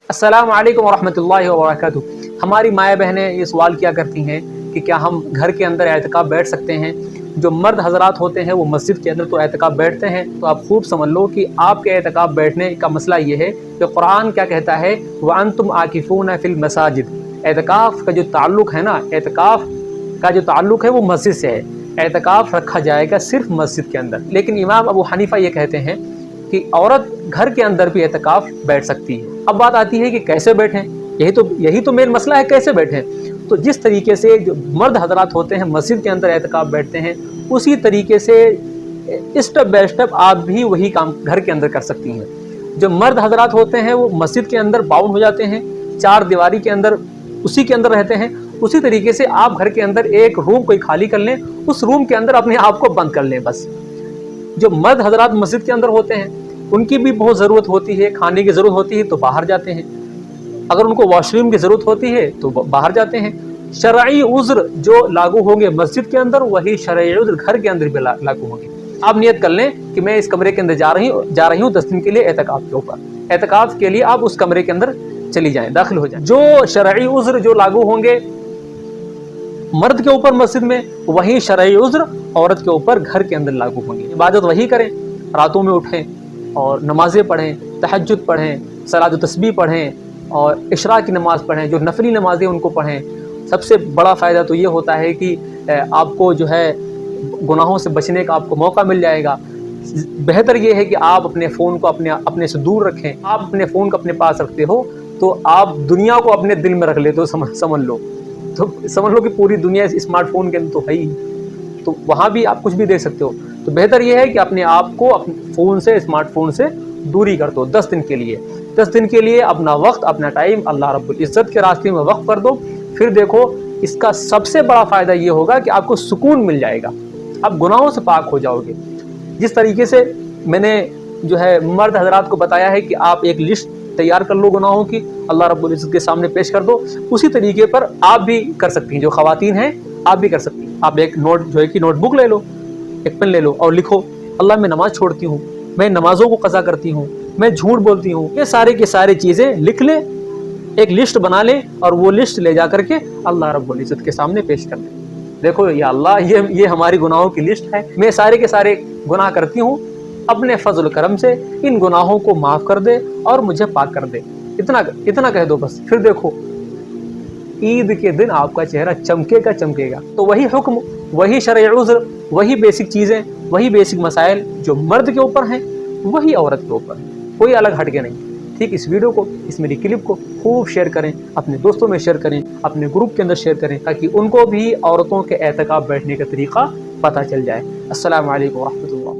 अस्सलाम वालेकुम वरहमतुल्लाहि वबरकातुहू। हमारी माएँ बहनें ये सवाल किया करती हैं कि क्या हम घर के अंदर एतकाफ़ बैठ सकते हैं। जो मर्द हज़रात होते हैं वो मस्जिद के अंदर तो एतकाफ़ बैठते हैं, तो आप खूब समझ लो कि आपके एतकाफ़ बैठने का मसला ये है कि कुरान क्या कहता है, व अंतुम आकिफून फिल मसाजिद। एतकाफ़ का जो ताल्लुक़ है ना, एतकाफ़ का जो ताल्लुक़ है वो मस्जिद से है। एतकाफ़ रखा जाएगा सिर्फ मस्जिद के अंदर। लेकिन इमाम अबू हनीफ़ा ये कहते हैं कि औरत घर के अंदर भी एतकाफ़ बैठ सकती है। अब बात आती है कि कैसे बैठें, यही तो मेन मसला है, कैसे बैठें। तो जिस तरीके से जो मर्द हज़रात होते हैं मस्जिद के अंदर एतकाफ़ बैठते हैं, उसी तरीके से स्टेप बाय स्टेप आप भी वही काम घर के अंदर कर सकती हैं। जो मर्द हज़रात होते हैं वो मस्जिद के अंदर बाउंड हो जाते हैं, चार दीवारी के अंदर उसी के अंदर रहते हैं। उसी तरीके से आप घर के अंदर एक रूम कोई खाली कर लें, उस रूम के अंदर अपने आप को बंद कर लें बस। जो मर्द हज़रात मस्जिद के अंदर होते हैं उनकी भी बहुत ज़रूरत होती है, खाने की ज़रूरत होती है तो बाहर जाते हैं, अगर उनको वॉशरूम की ज़रूरत होती है तो बाहर जाते हैं। शरई उज़्र जो लागू होंगे मस्जिद के अंदर, वही शरई उज़्र घर के अंदर भी लागू होंगे। आप नियत कर लें कि मैं इस कमरे के अंदर जा रही हूँ 10 दिन के लिए एतकाफ़ के ऊपर। एतकाफ़ के लिए आप उस कमरे के अंदर चली जाएं, दाखिल हो जाएं। जो शरई उज़्र जो लागू होंगे मर्द के ऊपर मस्जिद में, वही शरई उज़्र औरत के ऊपर घर के अंदर लागू होंगे। इबादत वही करें, रातों में उठें और नमाज़ें पढ़ें, तहज्जुद पढ़ें, सलात तस्बीह पढ़ें और इशरा की नमाज़ पढ़ें, जो नफली नमाज़ें उनको पढ़ें। सबसे बड़ा फ़ायदा तो ये होता है कि आपको जो है गुनाहों से बचने का आपको मौका मिल जाएगा। बेहतर ये है कि आप अपने फ़ोन को अपने से दूर रखें। आप अपने फ़ोन को अपने पास रखते हो तो आप दुनिया को अपने दिल में रख लेते हो, समझ लो। तो समझ लो कि पूरी दुनिया इस स्मार्टफोन के अंदर तो है ही, तो वहाँ भी आप कुछ भी देख सकते हो। तो बेहतर यह है कि अपने आप को अपने फ़ोन से, स्मार्टफोन से दूरी कर दो 10 दिन के लिए। 10 दिन के लिए अपना वक्त, अपना टाइम अल्लाह रब्बुल इज़्ज़त के रास्ते में वक्फ कर दो। फिर देखो इसका सबसे बड़ा फ़ायदा ये होगा कि आपको सुकून मिल जाएगा, आप गुनाहों से पाक हो जाओगे। जिस तरीके से मैंने जो है मर्द हज़रात को बताया है कि आप एक लिस्ट तैयार कर लो गुनाहों की, अल्लाह रब्बुल इज़्ज़त के सामने पेश कर दो, उसी तरीके पर आप भी कर सकती हैं। जो ख़वातीन हैं आप भी कर सकती हैं। आप एक नोटबुक ले लो, एक पेन ले लो और लिखो, अल्लाह मैं नमाज़ छोड़ती हूँ, मैं नमाज़ों को क़ज़ा करती हूँ, मैं झूठ बोलती हूँ। ये सारे की सारी चीज़ें लिख लें, एक लिस्ट बना लें और वो लिस्ट ले जा करके अल्लाह रब्बुल इज़्ज़त के सामने पेश कर दें। देखो या अल्लाह, ये हमारी गुनाहों की लिस्ट है, मैं सारे के सारे गुनाह करती हूँ, अपने फजल करम से इन गुनाहों को माफ़ कर दे और मुझे पाक कर दे। इतना कह दो बस। फिर देखो ईद के दिन आपका चेहरा चमकेगा। तो वही हुक्म, वही शरई उज़्र, वही बेसिक चीज़ें, वही बेसिक मसाइल जो मर्द के ऊपर हैं वही औरत के ऊपर, कोई अलग हट के नहीं। ठीक, इस वीडियो को, इस मेरी क्लिप को खूब शेयर करें, अपने दोस्तों में शेयर करें, अपने ग्रुप के अंदर शेयर करें, ताकि उनको भी औरतों के एतकाफ़ बैठने का तरीक़ा पता चल जाए। अस्सलामु अलैकुम व रहमतुल्लाह।